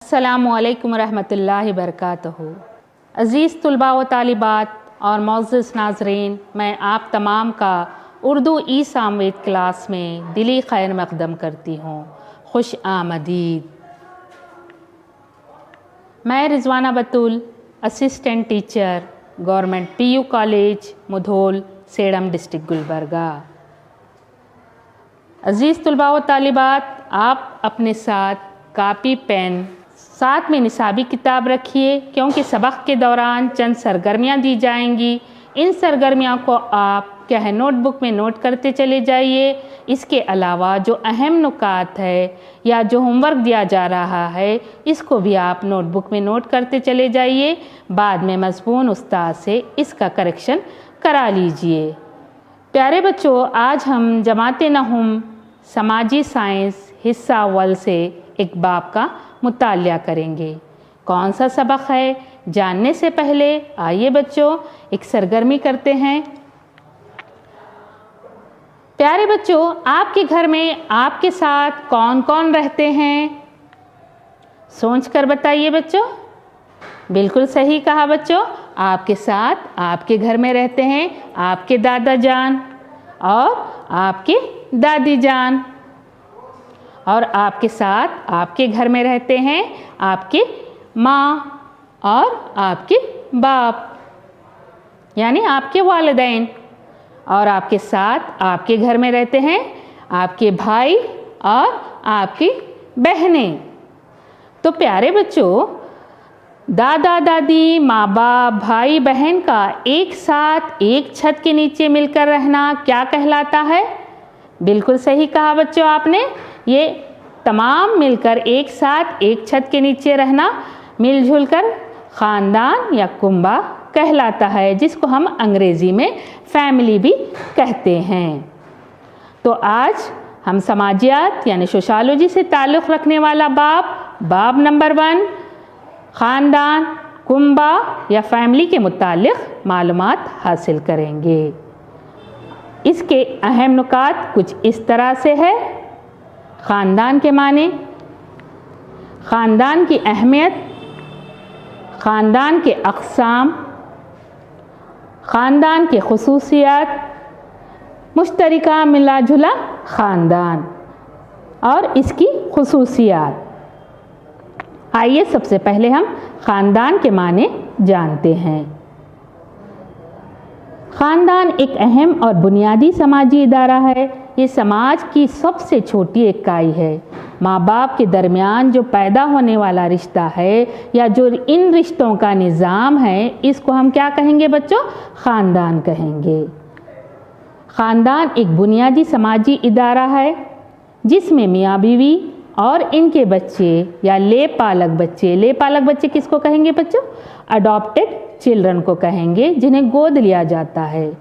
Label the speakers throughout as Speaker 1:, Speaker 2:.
Speaker 1: अस्सलामुअलैकुम रहमतुल्लाहि वबरकातुहू। अज़ीज़ तलबा व तालिबात और मोअज़्ज़ज़ नाज़रीन, मैं आप तमाम का उर्दू ई सामवेद क्लास में दिली खैर मक़दम करती हूँ। खुश आमदीद। मैं Rizwana Batool, assistant teacher, government PU college Mudhol, Sedam district Gulbarga. अज़ीज़ तलबा व तालिबात, आप अपने साथ कापी पेन साथ में निसाबी किताब रखिए, क्योंकि सबक के दौरान चंद सरगर्मियाँ दी जाएंगी। इन सरगर्मियों को आप क्या है नोटबुक में नोट करते चले जाइए। इसके अलावा जो अहम नुकात है या जो होमवर्क दिया जा रहा है, इसको भी आप नोटबुक में नोट करते चले जाइए। बाद में मज़मून उस्ताद से इसका करेक्शन करा लीजिए। प्यारे बच्चों, आज हम जमात नहुम समाजी साइंस हिस्सा अव्वल से एक बाब का मुतालिया करेंगे। कौन सा सबक है, जानने से पहले आइए बच्चों एक सरगर्मी करते हैं। प्यारे बच्चों, आपके घर में आपके साथ कौन कौन रहते हैं? सोच कर बताइए बच्चों। बिल्कुल सही कहा बच्चों, आपके साथ आपके घर में रहते हैं आपके दादा जान और आपके दादी जान, और आपके साथ आपके घर में रहते हैं आपके माँ और आपके बाप, यानी आपके वालिदैन, और आपके साथ आपके घर में रहते हैं आपके भाई और आपकी बहनें। तो प्यारे बच्चों, दादा दादी, माँ बाप, भाई बहन का एक साथ एक छत के नीचे मिलकर रहना क्या कहलाता है? बिल्कुल सही कहा बच्चों आपने। ये तमाम मिलकर एक साथ एक छत के नीचे रहना मिलजुल कर ख़ानदान या कुंबा कहलाता है, जिसको हम अंग्रेज़ी में फैमिली भी कहते हैं। तो आज हम समाजियात यानी सोशलॉजी से ताल्लुक़ रखने वाला बाब नंबर 1 ख़ानदान, कुंबा या फैमिली के मुतालिक मालूमात हासिल करेंगे। इसके अहम नुकात कुछ इस तरह से है। ख़ानदान के माने, ख़ानदान की अहमियत, ख़ानदान के अक़साम, ख़ानदान के ख़ुसूसियात, मुश्तरका मिला जुला ख़ानदान और इसकी ख़ुसूसियात। आइए सबसे पहले हम ख़ानदान के माने जानते हैं। ख़ानदान एक अहम और बुनियादी समाजी इदारा है। ये समाज की सबसे छोटी इकाई है। माँ बाप के दरमियान जो पैदा होने वाला रिश्ता है या जो इन रिश्तों का निज़ाम है, इसको हम क्या कहेंगे बच्चों? ख़ानदान कहेंगे। ख़ानदान एक बुनियादी समाजी इदारा है जिसमें मियाँ बीवी और इनके बच्चे या लेपालक बच्चे किसको कहेंगे बच्चों? अडॉप्टेड चिल्ड्रन को कहेंगे, जिन्हें गोद लिया जाता है।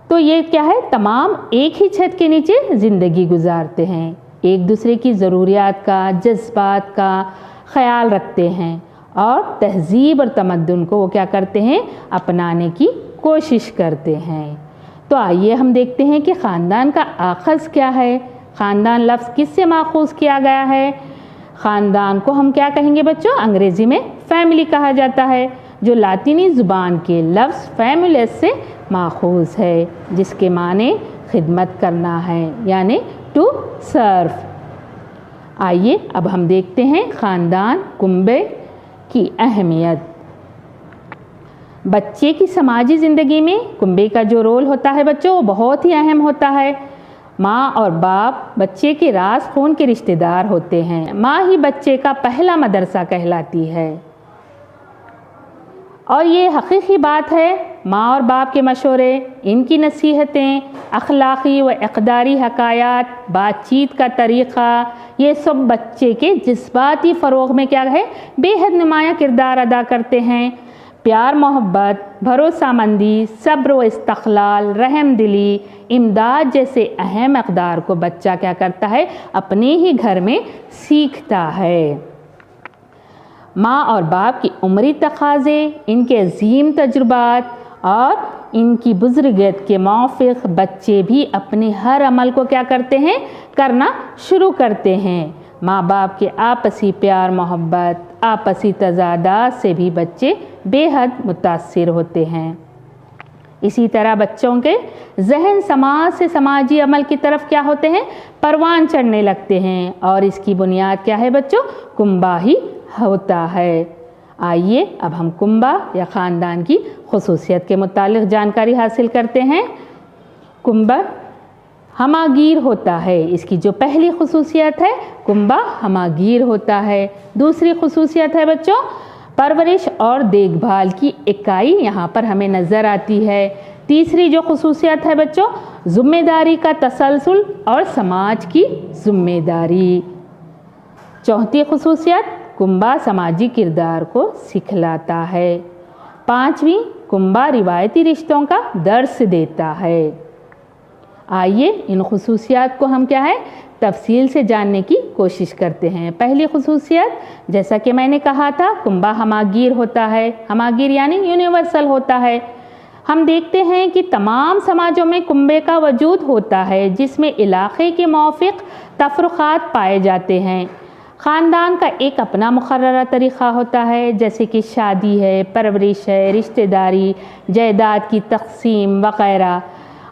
Speaker 1: तो ये क्या है, तमाम एक ही छत के नीचे ज़िंदगी गुजारते हैं, एक दूसरे की ज़रूरियात का, जज्बात का ख्याल रखते हैं और तहज़ीब और तमद्दुन को वो क्या करते हैं? अपनाने की कोशिश करते हैं। तो आइए हम देखते हैं कि ख़ानदान का आखज़ क्या है। ख़ानदान लफ्ज़ किससे माखूज़ किया गया है? ख़ानदान को हम क्या कहेंगे बच्चों? अंग्रेज़ी में फैमिली कहा जाता है, जो लातीनी ज़ुबान के लफ्ज़ फैमिलियस से माखूज़ है, जिसके माने खिदमत करना है, यानी टू सर्व। आइए अब हम देखते हैं ख़ानदान कुंबे की अहमियत। बच्चे की समाजी ज़िंदगी में कुंबे का जो रोल होता है बच्चों, वो बहुत ही अहम होता है। माँ और बाप बच्चे के रास खून के रिश्तेदार होते हैं। माँ ही बच्चे का पहला मदरसा कहलाती है, और ये हकीकी बात है। माँ और बाप के मशवरे, इनकी नसीहतें, अखलाक़ी व इक़दारी हकायात, बातचीत का तरीक़ा, ये सब बच्चे के जज्बाती फ़रोग़ में क्या है? बेहद नुमायाँ किरदार अदा करते हैं। प्यार, मोहब्बत, भरोसामंदी, सब्र व इस्तक़लाल, रहम दिली, इमदाद जैसे अहम अक़दार को बच्चा क्या करता है? अपने ही घर में सीखता है। माँ और बाप की उम्री तक़ाज़े, इनके अज़ीम तजुर्बात और इनकी बुज़ुर्गियत के मौफ़िक़ बच्चे भी अपने हर अमल को क्या करते हैं? करना शुरू करते हैं। माँ बाप के आपसी प्यार मोहब्बत, आपसी तज़ादात से भी बच्चे बेहद मुतासिर होते हैं। इसी तरह बच्चों के जहन समाज से समाजी अमल की तरफ क्या होते हैं, परवान चढ़ने लगते हैं, और इसकी बुनियाद क्या है बच्चों, कुंबा ही होता है। आइए अब हम कुंबा या ख़ानदान की खुसूसियत के मुतालिक जानकारी हासिल करते हैं। कुंबा हमागीर होता है, इसकी जो पहली खुसूसियत है, कुंबा हमागीर होता है। दूसरी खुसूसियत है बच्चों, परवरिश और देखभाल की इकाई यहाँ पर हमें नज़र आती है। तीसरी जो खुसूसियत है बच्चों, ज़िम्मेदारी का तसलसल और समाज की ज़िम्मेदारी। चौथी खुसूसियत, कुंबा समाजी किरदार को सिखलाता है। पांचवी, कुंबा रिवायती रिश्तों का दर्स देता है। आइए इन खुसूसियात को हम क्या है, तफसील से जानने की कोशिश करते हैं। पहली खुसूसियत, जैसा कि मैंने कहा था, कुंबा हमागीर होता है। हमागीर यानी यूनिवर्सल होता है। हम देखते हैं कि तमाम समाजों में कुंबे का वजूद होता है, जिसमें इलाक़े के मौफ़िक़ तफ़रुक़ात पाए जाते हैं। ख़ानदान का एक अपना मुक़र्ररा तरीक़ा होता है, जैसे कि शादी है, परवरिश है, रिश्तेदारी, जायदाद की तक़सीम वग़ैरह।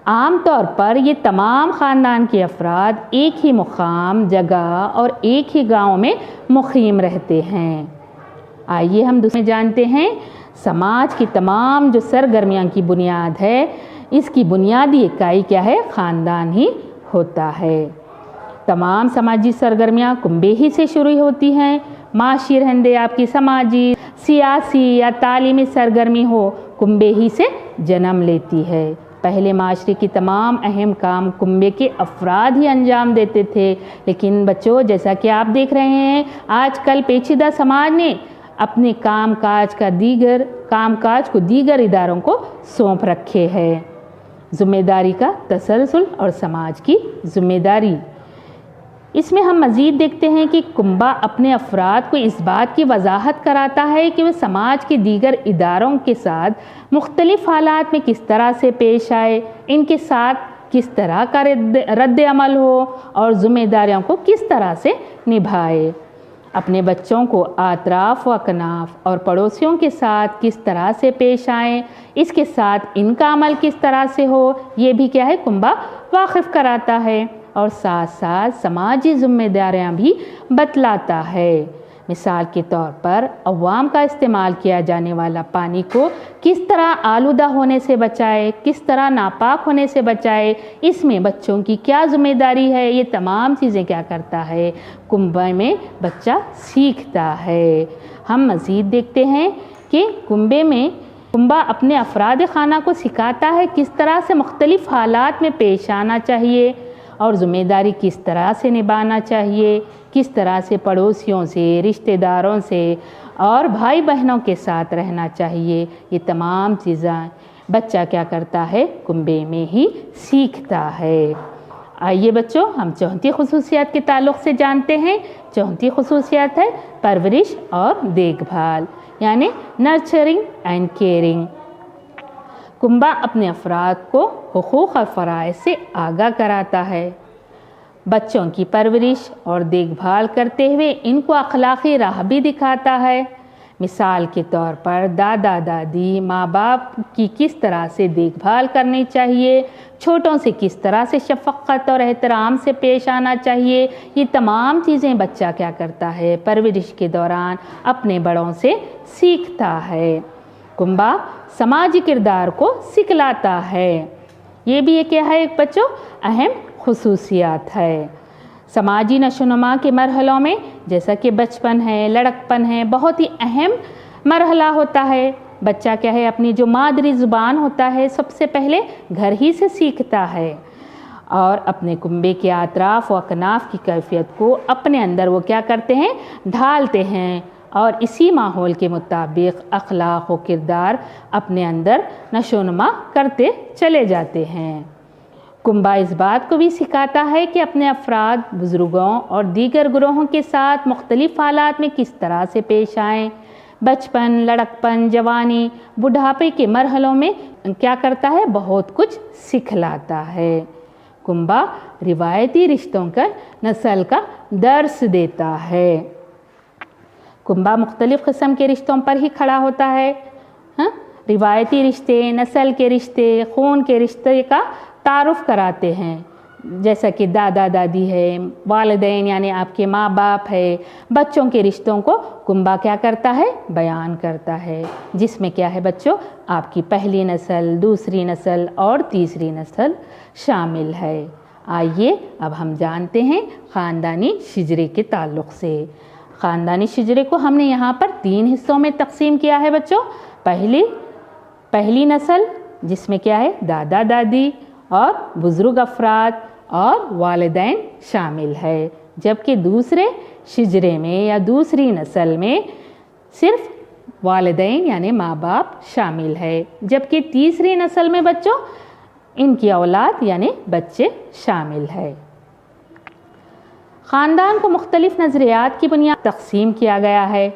Speaker 1: आम तौर पर ये तमाम ख़ानदान के अफराद एक ही मुक़ाम, जगह और एक ही गांव में मुक़ीम रहते हैं। आइए हम दूसरे जानते हैं, समाज की तमाम जो सरगर्मियों की बुनियाद है, इसकी बुनियादी इकाई क्या है, ख़ानदान ही होता है। तमाम समाजी सरगर्मियाँ कुंबे ही से शुरू होती हैं। माशी रहंदे आपकी समाजी, सियासी या तालीमी सरगर्मी हो, कुंबे ही से जन्म लेती है। पहले माशरे की तमाम अहम काम कुंबे के अफराद ही अंजाम देते थे, लेकिन बच्चों जैसा कि आप देख रहे हैं, आजकल पेचीदा समाज ने अपने कामकाज को दीगर इदारों को सौंप रखे हैं। ज़िम्मेदारी का तसलसल और समाज की ज़िम्मेदारी, इसमें हम मज़ीद देखते हैं कि कुंबा अपने अफराद को इस बात की वजाहत कराता है कि वह समाज के दीगर इदारों के साथ मुख्तलिफ़ हालात में किस तरह से पेश आए, इनके साथ किस तरह का रद्द अमल हो और ज़िम्मेदारियों को किस तरह से निभाए। अपने बच्चों को आतराफ़ व अकनाफ़ और पड़ोसियों के साथ किस तरह से पेश आएँ, इसके साथ इनका अमल किस तरह से हो, ये भी क्या है, कुंबा वाकिफ़ कराता है। और साथ साथ समाजी ज़िम्मेदारियाँ भी बतलाता है। मिसाल के तौर पर अवाम का इस्तेमाल किया जाने वाला पानी को किस तरह आलूदा होने से बचाए, किस तरह नापाक होने से बचाए, इसमें बच्चों की क्या ज़िम्मेदारी है, ये तमाम चीज़ें क्या करता है, कुंबे में बच्चा सीखता है। हम मज़ीद देखते हैं कि कुंबा अपने अफराद खाना को सिखाता है किस तरह से मुख्तलिफ़ हालात में पेश आना चाहिए और ज़िम्मेदारी किस तरह से निभाना चाहिए, किस तरह से पड़ोसियों से, रिश्तेदारों से और भाई बहनों के साथ रहना चाहिए। ये तमाम चीज़ें बच्चा क्या करता है, कुंबे में ही सीखता है। आइए बच्चों हम चौथी खुसूसियत के ताल्लुक़ से जानते हैं। चौथी खुसूसियत है परवरिश और देखभाल, यानी नर्चरिंग एंड केयरिंग। कुंबा अपने अफराद को हुकूक़ और फ़राइज़ से आगाह कराता है। बच्चों की परवरिश और देखभाल करते हुए इनको अखलाक़ी राह भी दिखाता है। मिसाल के तौर पर दादा दादी, माँ बाप की किस तरह से देखभाल करनी चाहिए, छोटों से किस तरह से शफ़क़त और एहतराम से पेश आना चाहिए, ये तमाम चीज़ें बच्चा क्या करता है, परवरिश के दौरान अपने बड़ों से सीखता है। कुंबा समाजी किरदार को सिखलाता है। ये भी एक क्या है, एक बच्चों अहम खुसूसियात है। समाजी नशोनुमा के मरहलों में जैसा कि बचपन है, लड़कपन है, बहुत ही अहम मरहला होता है। बच्चा क्या है, अपनी जो मादरी ज़ुबान होता है सबसे पहले घर ही से सीखता है और अपने कुंबे के अतराफ़ व अकनाफ़ की कैफियत को अपने अंदर वो क्या करते हैं, ढालते हैं और इसी माहौल के मुताबिक अखलाक व किरदार अपने अंदर नशोनुमा करते चले जाते हैं। कुंबा इस बात को भी सिखाता है कि अपने अफराद, बुज़ुर्गों और दीगर ग्रोहों के साथ मुख्तलिफ़ हालात में किस तरह से पेश आएँ। बचपन, लड़कपन, जवानी, बुढ़ापे के मरहलों में क्या करता है, बहुत कुछ सिखलाता है। कुंबा रिवायती रिश्तों का नस्ल का दर्स देता है। कुंबा मुख्तलिफ़ किस्म के रिश्तों पर ही खड़ा होता है। रिवायती रिश्ते, नस्ल के रिश्ते, खून के रिश्ते का तारुफ़ कराते हैं, जैसा कि दादा दादी है, वालिदैन यानी आपके माँ बाप है। बच्चों के रिश्तों को कुंबा क्या करता है, बयान करता है, जिसमें क्या है बच्चों, आपकी पहली नस्ल, दूसरी नस्ल और तीसरी नस्ल शामिल है। आइए अब हम जानते हैं ख़ानदानी शिजरे के ताल्लुक़ से। ख़ानदानी शिजरे को हमने यहाँ पर 3 हिस्सों में तकसीम किया है बच्चों। पहली नस्ल जिसमें क्या है, दादा दादी और बुज़ुर्ग अफराद और वालिदैन शामिल है, जबकि दूसरे शिजरे में या दूसरी नस्ल में सिर्फ वालिदैन यानी माँ बाप शामिल है, जबकि तीसरी नस्ल में बच्चों इनकी औलाद यानी बच्चे शामिल है। ख़ानदान को मुख्तलिफ़ नज़रियात की बुनियाद तकसीम किया गया है।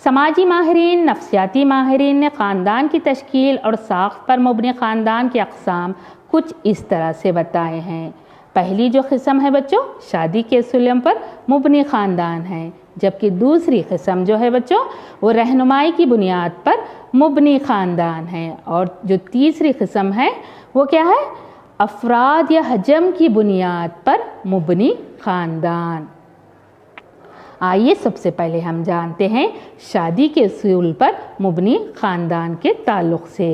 Speaker 1: समाजी माहिरीन, नफ्सियाती माहिरीन ने ख़ानदान की तश्कील और साख्त पर मुबनी ख़ानदान के अक़साम कुछ इस तरह से बताए हैं। पहली जो किस्म है बच्चों, शादी के उसूलों पर मुबनी ख़ानदान है, जबकि दूसरी किस्म जो है बच्चों वो रहनुमाई की बुनियाद पर मुबनी ख़ानदान है, और जो तीसरी किस्म है वो क्या है, अफराद या हजम की बुनियाद पर मुबनी ख़ानदान। आइए सबसे पहले हम जानते हैं शादी के उसूल पर मुबनी ख़ानदान के ताल्लुक़ से।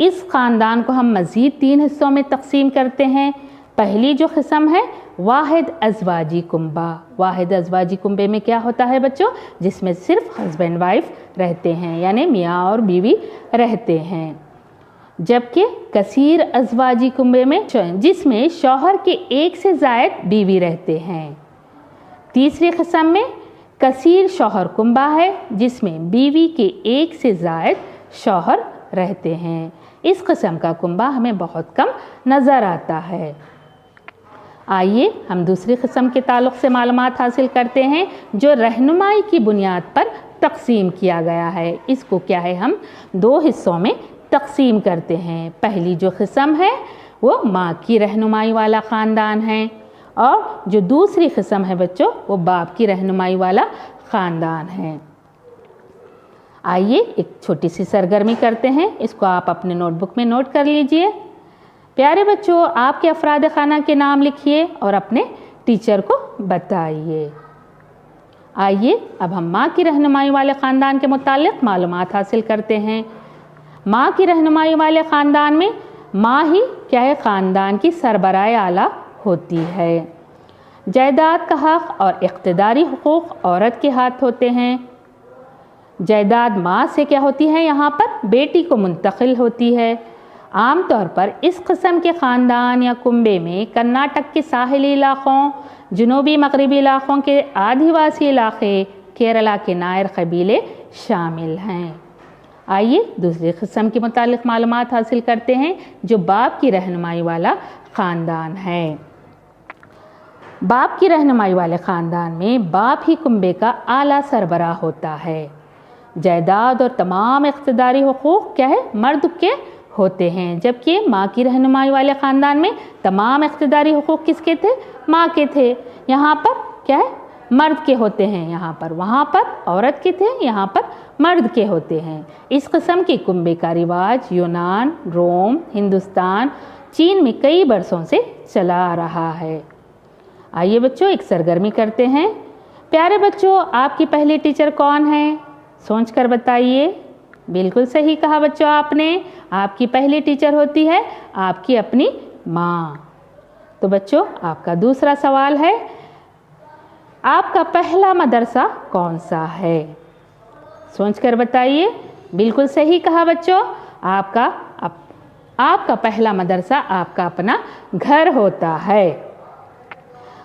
Speaker 1: इस ख़ानदान को हम मज़ीद 3 हिस्सों में तकसीम करते हैं। पहली जो किस्म है वाहिद अज़वाजी कुंबा। वाहिद अज़वाजी कुंबे में क्या होता है बच्चों, जिसमें सिर्फ हस्बैंड वाइफ रहते हैं, यानी मियाँ और बीवी रहते हैं। जबकि कसीर अज़वाजी कुंबे में जिसमें शौहर के एक से ज़ायद बीवी रहते हैं। तीसरी किस्म में कसीर शौहर कुंबा है, जिसमें बीवी के एक से ज़ायद शौहर रहते हैं। इस किस्म का कुंबा हमें बहुत कम नज़र आता है। आइए हम दूसरी किस्म के ताल्लुक़ से मालूमात हासिल करते हैं, जो रहनुमाई की बुनियाद पर तकसीम किया गया है। इसको क्या है, हम 2 हिस्सों में तकसीम करते हैं। पहली जो किस्म है वो माँ की रहनुमाई वाला ख़ानदान है, और जो दूसरी किस्म है बच्चों वो बाप की रहनुमाई वाला ख़ानदान है। आइए एक छोटी सी सरगर्मी करते हैं, इसको आप अपने नोटबुक में नोट कर लीजिए। प्यारे बच्चों, आपके अफराद खाना के नाम लिखिए और अपने टीचर को बताइए। आइए अब हम माँ की रहनुमाई वाले ख़ानदान के मुतालिक मालूमात हासिल करते हैं। माँ की रहनुमाई वाले ख़ानदान में माँ ही क्या है, ख़ानदान की सरबराह आला होती है। जायदाद का हक़ और इक़्तिदारी हुकूक औरत के हाथ होते हैं। जायदाद माँ से क्या होती है, यहाँ पर बेटी को मुंतकिल होती है। आम तौर पर इस किस्म के ख़ानदान या कुंबे में कर्नाटक के साहिली इलाक़ों, जनूबी मगरबी इलाक़ों के आदिवासी इलाक़े, केरला के नायर कबीले शामिल हैं। आइए दूसरी किस्म के मुतालिक मालूमात हासिल करते हैं, जो बाप की रहनुमाई वाला ख़ानदान है। बाप की रहनुमाई वाले ख़ानदान में बाप ही कुंबे का आला सरबराह होता है। जायदाद और तमाम इक़्तिदारी हुकूक क्या है, मर्द के होते हैं, जबकि माँ की रहनुमाई वाले ख़ानदान में तमाम इक़्तिदारी हुकूक किसके थे, माँ के थे। यहाँ पर क्या है, मर्द के होते हैं, यहाँ पर, वहाँ पर औरत के थे, यहाँ पर मर्द के होते हैं। इस किस्म के कुंबे का रिवाज यूनान, रोम, हिंदुस्तान, चीन में कई बरसों से चला आ रहा है। आइए बच्चों एक सरगर्मी करते हैं। प्यारे बच्चों, आपकी पहली टीचर कौन है, सोच कर बताइए। बिल्कुल सही कहा बच्चों आपने, आपकी पहली टीचर होती है आपकी अपनी माँ। तो बच्चों आपका दूसरा सवाल है, आपका पहला मदरसा कौन सा है, सोच कर बताइए। बिल्कुल सही कहा बच्चों, आपका पहला मदरसा आपका अपना घर होता है।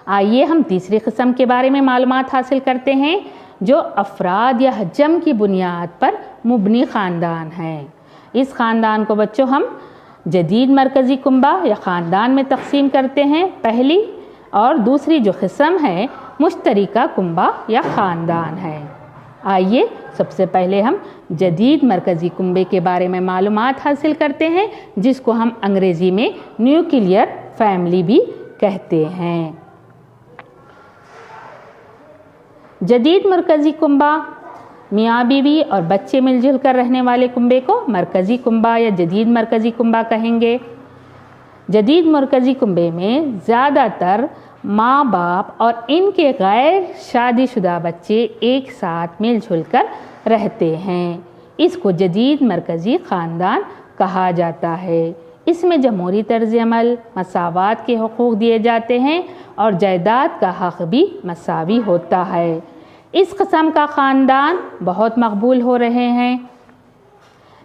Speaker 1: आइए हम तीसरी किस्म के बारे में मालूमात हासिल करते हैं, जो अफराद या हजम की बुनियाद पर मुबनी ख़ानदान है। इस ख़ानदान को बच्चों हम जदीद मरकज़ी कुंबा या ख़ानदान में तकसीम करते हैं। पहली और दूसरी जो किस्म है मुश्तरिका कुंबा या ख़ानदान है। आइए सबसे पहले हम जदीद मरकज़ी कुंबे के बारे में मालूमात हासिल करते हैं, जिसको हम अंग्रेज़ी में न्यूक्लियर फैमिली भी कहते हैं। जदीद मरकज़ी कुंबा, मियाँ बीवी और बच्चे मिलजुल कर रहने वाले कुंबे को मरकज़ी कुंबा या जदीद मरकज़ी कुंबा कहेंगे। जदीद मरकज़ी कुंबे में ज़्यादातर माँ बाप और इनके गैर शादीशुदा बच्चे एक साथ मिलजुल कर रहते हैं। इसको जदीद मरकज़ी ख़ानदान कहा जाता है। इसमें जमहूरी तर्ज़ अमल, मसावात के हुकूक़ दिए जाते हैं और जायदाद का हक़ भी मसावी होता है। इस किस्म का ख़ानदान बहुत मकबूल हो रहे हैं।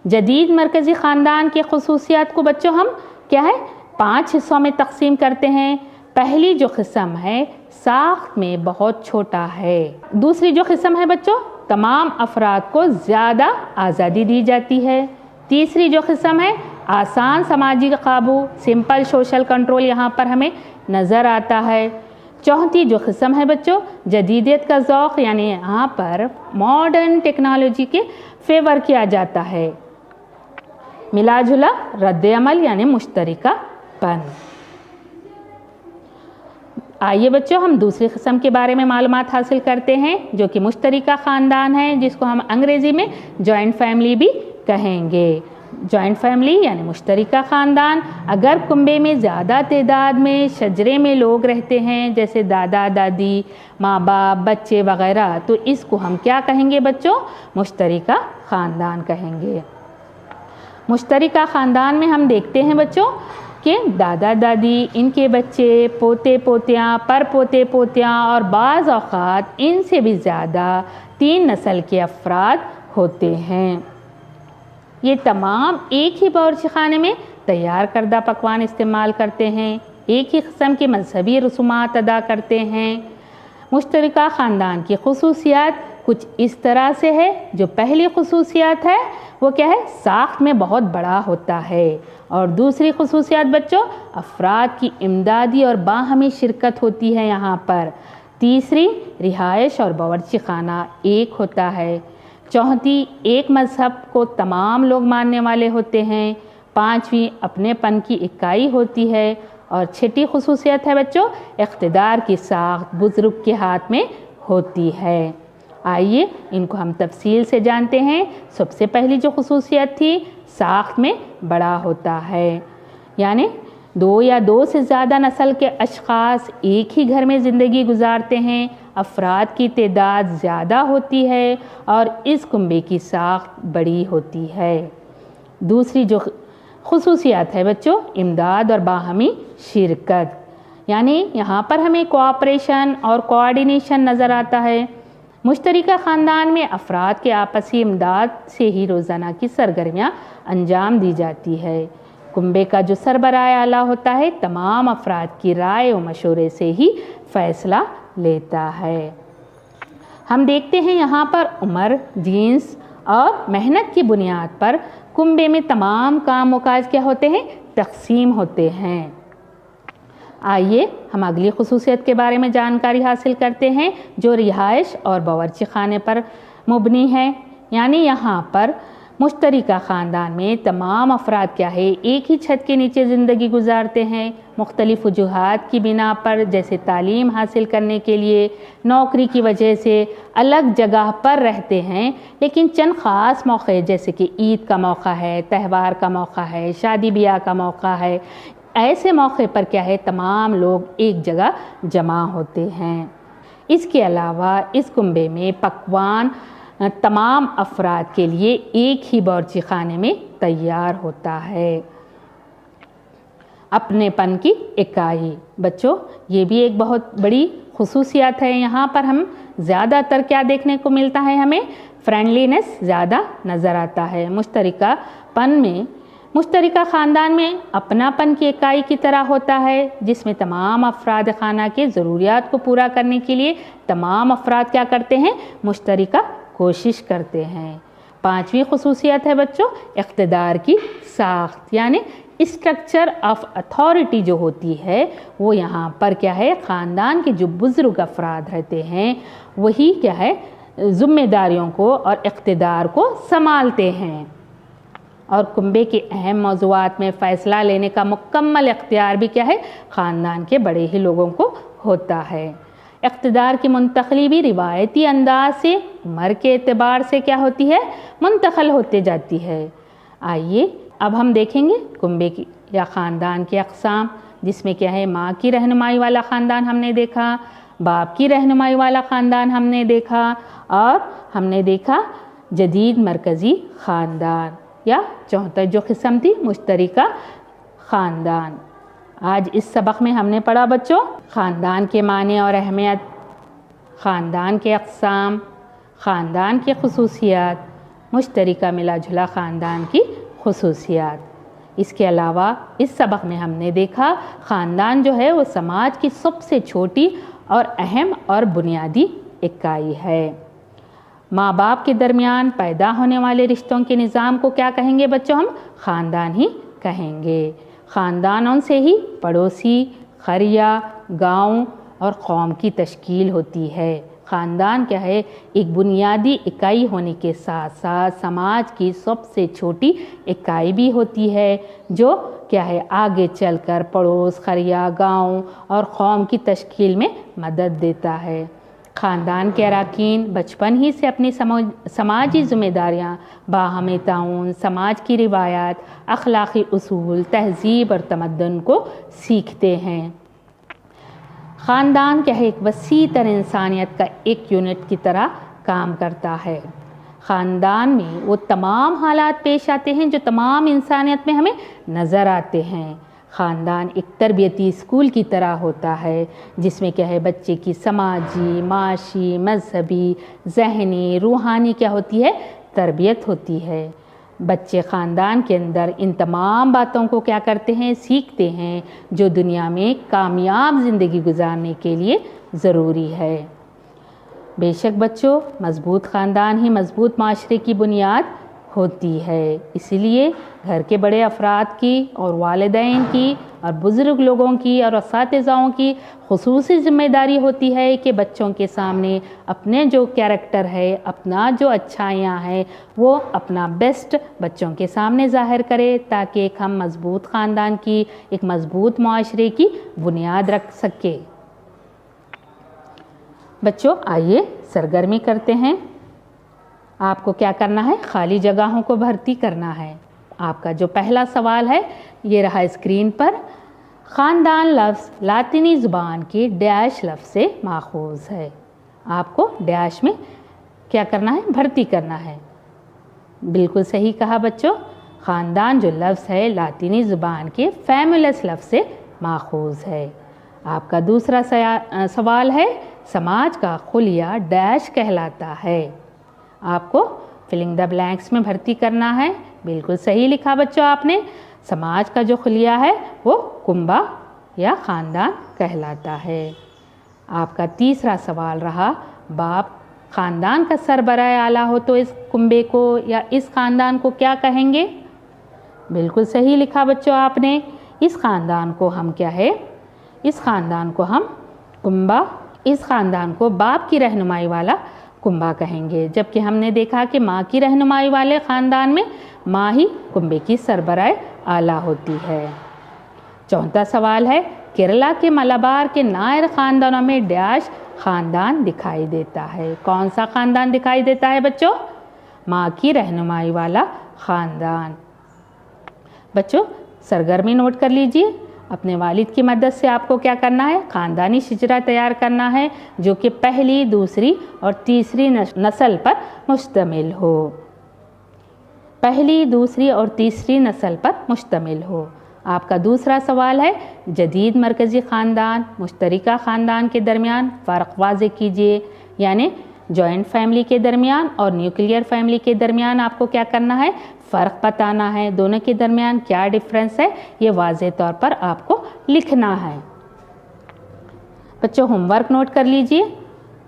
Speaker 1: जदीद मरकज़ी ख़ानदान की ख़ुसूसियात को बच्चों हम क्या है 5 हिस्सों में तकसीम करते हैं। पहली जो किस्म है साख्त में बहुत छोटा है। दूसरी जो किस्म है बच्चों, तमाम अफराद को ज़्यादा आज़ादी दी जाती है। तीसरी जो किस्म है आसान समाजी काबू, सिंपल सोशल कंट्रोल यहाँ पर हमें नज़र आता है। चौथी जो किस्म है बच्चों, जदीदियत का ज़ौक़, यानी यहाँ पर मॉडर्न टेक्नोलॉजी के फेवर किया जाता है। मिला जुला रद्द अमल यानी मुश्तरकापन। आइए बच्चों हम दूसरी किस्म के बारे में मालूमात हासिल करते हैं जो कि मुश्तरका ख़ानदान है, जिसको हम अंग्रेज़ी में जॉइंट फैमिली भी कहेंगे। जॉइंट फैमिली यानी मुश्तरका ख़ानदान। अगर कुंबे में ज़्यादा तादाद में शजरे में लोग रहते हैं, जैसे दादा दादी, माँ बाप, बच्चे वग़ैरह, तो इसको हम क्या कहेंगे बच्चों? मुश्तरका ख़ानदान कहेंगे। मुश्तरका ख़ानदान में हम देखते हैं बच्चों कि दादा दादी, इनके बच्चे, पोते पोतियाँ, पर पोते पोतियाँ और बाज़ औक़ात इनसे भी ज़्यादा 3 नस्ल के अफराद होते हैं। ये तमाम एक ही बावर्ची खाने में तैयार करदा पकवान इस्तेमाल करते हैं, एक ही किस्म के मजहबी रसूमात अदा करते हैं। मुश्तरका ख़ानदान की ख़ुसूसियात कुछ इस तरह से है। जो पहली ख़ुसूसियात है वो क्या है? साख्त में बहुत बड़ा होता है। और दूसरी ख़ुसूसियात बच्चों, अफराद की इमदादी और बाहमी शिरकत होती है यहाँ पर। तीसरी, रिहाइश और बावर्ची खाना एक होता है। चौथी, एक मज़हब को तमाम लोग मानने वाले होते हैं। पाँचवीं, अपनेपन की इकाई होती है। और छठी ख़ुसूसियत है बच्चों, इक़्तिदार की साख्त बुज़ुर्ग के हाथ में होती है। आइए इनको हम तफसील से जानते हैं। सबसे पहली जो ख़ुसूसियत थी, साख्त में बड़ा होता है, यानी 2 या 2 से ज़्यादा नस्ल के अशख़ास एक ही घर में ज़िंदगी गुजारते हैं। अफराद की तादाद ज़्यादा होती है और इस कुंबे की साख्त बड़ी होती है। दूसरी जो ख़ुसूसियत है बच्चों, इमदाद और बाहमी शिरकत, यानी यहाँ पर हमें कोऑपरेशन और कोऑर्डिनेशन नज़र आता है। मुश्तरका ख़ानदान में अफराद के आपसी इमदाद से ही रोज़ाना की सरगर्मियाँ अंजाम दी जाती है। कुंबे का जो सरबराह आला होता है तमाम अफराद की राय और मशवरे से ही फ़ैसला लेता है। हम देखते हैं यहाँ पर उम्र, जीन्स और मेहनत की बुनियाद पर कुंबे में तमाम काम काज क्या होते हैं? तकसीम होते हैं। आइए हम अगली ख़ुसूसियत के बारे में जानकारी हासिल करते हैं जो रिहाइश और बावर्ची खाने पर मुबनी है। यानी यहाँ पर मुश्तरका ख़ानदान में तमाम अफराद क्या है? एक ही छत के नीचे ज़िंदगी गुजारते हैं। मुख्तलिफ़ वजूहात की बिना पर, जैसे तालीम हासिल करने के लिए, नौकरी की वजह से अलग जगह पर रहते हैं, लेकिन चंद ख़ास मौक़े जैसे कि ईद का मौका है, त्यौहार का मौका है, शादी ब्याह का मौका है, ऐसे मौके पर क्या है? तमाम लोग एक जगह जमा होते हैं। इसके अलावा इस कुंबे में पकवान तमाम अफराद के लिए एक ही बावर्ची खाने में तैयार होता है। अपनेपन की इकाई बच्चों, ये भी एक बहुत बड़ी ख़ुसूसियत है। यहाँ पर हम ज़्यादातर क्या देखने को मिलता है? हमें फ्रेंडलीनेस ज़्यादा नज़र आता है। मुश्तरकापन में मुश्तरका ख़ानदान में अपनापन की इकाई की तरह होता है, जिसमें तमाम अफराद खाना के ज़रूरियात को पूरा करने के लिए तमाम अफराद क्या करते हैं? मुश्तरका कोशिश करते हैं। पाँचवीं ख़ुसूसियत है बच्चों, इक़्तिदार की साख्त, यानी स्ट्रक्चर ऑफ अथॉरिटी जो होती है वो यहाँ पर क्या है? ख़ानदान के जो बुज़ुर्ग अफराद रहते हैं वही क्या है? ज़िम्मेदारियों को और इक़्तिदार को संभालते हैं। اور کنبے کے اہم موضوعات میں فیصلہ لینے کا مکمل اختیار بھی کیا ہے؟ خاندان کے بڑے ہی لوگوں کو ہوتا ہے۔ اقتدار کی منتقلی بھی روایتی انداز سے عمر کے اعتبار سے کیا ہوتی ہے؟ منتقل ہوتے جاتی ہے۔ آئیے اب ہم دیکھیں گے کنبے کی یا خاندان کے اقسام، جس میں کیا ہے؟ ماں کی رہنمائی والا خاندان ہم نے دیکھا، باپ کی رہنمائی والا خاندان ہم نے دیکھا، اور ہم نے دیکھا جدید مرکزی خاندان، یا چوتھا جو قسم تھی مشترکہ خاندان۔ آج اس سبق میں ہم نے پڑھا بچوں خاندان کے معنی اور اہمیت، خاندان کے اقسام، خاندان کی خصوصیات، مشترکہ ملا جلا خاندان کی خصوصیات۔ اس کے علاوہ اس سبق میں ہم نے دیکھا خاندان جو ہے وہ سماج کی سب سے چھوٹی اور اہم اور بنیادی اکائی ہے۔ ماں باپ کے درمیان پیدا ہونے والے رشتوں کے نظام کو کیا کہیں گے بچوں؟ ہم خاندان ہی کہیں گے۔ خاندانوں سے ہی پڑوسی، قریہ، گاؤں اور قوم کی تشکیل ہوتی ہے۔ خاندان کیا ہے؟ ایک بنیادی اکائی ہونے کے ساتھ ساتھ سماج کی سب سے چھوٹی اکائی بھی ہوتی ہے، جو کیا ہے؟ آگے چل کر پڑوس، قریہ، گاؤں اور قوم کی تشکیل میں مدد دیتا ہے۔ خاندان کے اراکین بچپن ہی سے اپنی سماجی ذمہ داریاں، باہمی تعاون، سماج کی روایات، اخلاقی اصول، تہذیب اور تمدن کو سیکھتے ہیں۔ خاندان کیا ہے؟ ایک وسیع تر انسانیت کا ایک یونٹ کی طرح کام کرتا ہے۔ خاندان میں وہ تمام حالات پیش آتے ہیں جو تمام انسانیت میں ہمیں نظر آتے ہیں۔ خاندان ایک تربیتی اسکول کی طرح ہوتا ہے، جس میں کیا ہے؟ بچے کی سماجی، معاشی، مذہبی، ذہنی، روحانی کیا ہوتی ہے؟ تربیت ہوتی ہے۔ بچے خاندان کے اندر ان تمام باتوں کو کیا کرتے ہیں؟ سیکھتے ہیں، جو دنیا میں کامیاب زندگی گزارنے کے لیے ضروری ہے۔ بے شک بچوں، مضبوط خاندان ہی مضبوط معاشرے کی بنیاد ہوتی ہے۔ اسی لیے گھر کے بڑے افراد کی اور والدین کی اور بزرگ لوگوں کی اور اساتذاؤں کی خصوصی ذمہ داری ہوتی ہے کہ بچوں کے سامنے اپنے جو کیریکٹر ہے، اپنا جو اچھائیاں ہیں، وہ اپنا بیسٹ بچوں کے سامنے ظاہر کرے، تاکہ ایک ہم مضبوط خاندان کی، ایک مضبوط معاشرے کی بنیاد رکھ سکے۔ بچوں آئیے سرگرمی کرتے ہیں۔ آپ کو کیا کرنا ہے؟ خالی جگہوں کو بھرتی کرنا ہے۔ آپ کا جو پہلا سوال ہے یہ رہا اسکرین پر۔ خاندان لفظ لاطینی زبان کے ڈیش لفظ سے ماخوذ ہے۔ آپ کو ڈیش میں کیا کرنا ہے؟ بھرتی کرنا ہے۔ بالکل صحیح کہا بچوں، خاندان جو لفظ ہے لاطینی زبان کے فیمولس لفظ سے ماخوذ ہے۔ آپ کا دوسرا سوال ہے سماج کا خلیہ ڈیش کہلاتا ہے۔ آپ کو فلنگ دا بلینکس میں بھرتی کرنا ہے۔ بالکل صحیح لکھا بچوں آپ نے، سماج کا جو خلیہ ہے وہ کنبہ یا خاندان کہلاتا ہے۔ آپ کا تیسرا سوال رہا باپ خاندان کا سربراہ اعلیٰ ہو تو اس کنبے کو یا اس خاندان کو کیا کہیں گے؟ بالکل صحیح لکھا بچوں آپ نے، اس خاندان کو ہم کیا ہے؟ اس خاندان کو ہم کنبہ، اس خاندان کو باپ کی رہنمائی والا کنبہ کہیں گے، جبکہ ہم نے دیکھا کہ ماں کی رہنمائی والے خاندان میں ماں ہی کنبے کی سربراہ اعلیٰ ہوتی ہے۔ چوتھا سوال ہے کیرلا کے ملابار کے نائر خاندانوں میں ڈیش خاندان دکھائی دیتا ہے۔ کون سا خاندان دکھائی دیتا ہے بچوں؟ ماں کی رہنمائی والا خاندان۔ بچوں سرگرمی نوٹ کر لیجئے، اپنے والد کی مدد سے آپ کو کیا کرنا ہے؟ خاندانی شجرہ تیار کرنا ہے، جو کہ پہلی، دوسری اور تیسری نسل پر مشتمل ہو۔ پہلی، دوسری اور تیسری نسل پر مشتمل ہو۔ آپ کا دوسرا سوال ہے جدید مرکزی خاندان، مشترکہ خاندان کے درمیان فرق واضح کیجیے، یعنی جوائنٹ فیملی کے درمیان اور نیوکلیئر فیملی کے درمیان آپ کو کیا کرنا ہے؟ فرق بتانا ہے، دونوں کے درمیان کیا ڈفرینس ہے یہ واضح طور پر آپ کو لکھنا ہے۔ بچوں ہوم ورک نوٹ کر لیجئے۔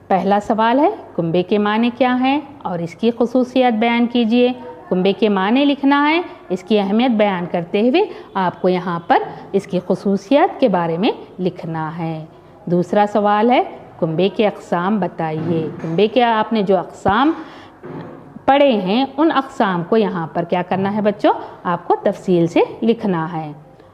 Speaker 1: پہلا سوال ہے کنبے کے معنی کیا ہیں اور اس کی خصوصیات بیان کیجئے۔ کنبے کے معنی لکھنا ہے، اس کی اہمیت بیان کرتے ہوئے آپ کو یہاں پر اس کی خصوصیات کے بارے میں لکھنا ہے۔ دوسرا سوال ہے کنبے کے اقسام بتائیے۔ کنبے کے آپ نے جو اقسام پڑھے ہیں ان اقسام کو یہاں پر کیا کرنا ہے بچوں، آپ کو تفصیل سے لکھنا ہے۔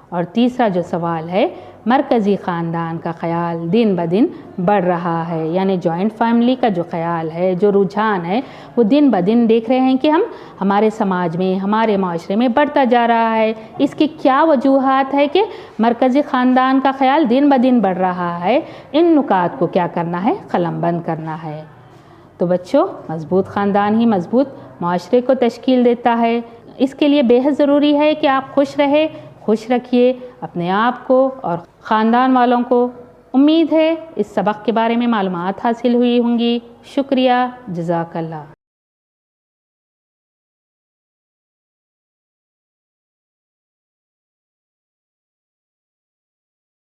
Speaker 1: اور تیسرا جو سوال ہے، مرکزی خاندان کا خیال دن بدن بڑھ رہا ہے، یعنی جوائنٹ فیملی کا جو خیال ہے، جو رجحان ہے، وہ دن بدن دیکھ رہے ہیں کہ ہمارے سماج میں، ہمارے معاشرے میں بڑھتا جا رہا ہے۔ اس کی کیا وجوہات ہے کہ مرکزی خاندان کا خیال دن بدن بڑھ رہا ہے؟ ان نکات کو کیا کرنا ہے، قلم بند کرنا ہے۔ تو بچوں، مضبوط خاندان ہی مضبوط معاشرے کو تشکیل دیتا ہے۔ اس کے لیے بے حد ضروری ہے کہ آپ خوش رہیں، خوش رکھیے اپنے آپ کو اور خاندان والوں کو۔ امید ہے اس سبق کے بارے میں معلومات حاصل ہوئی ہوں گی۔ شکریہ، جزاک اللہ۔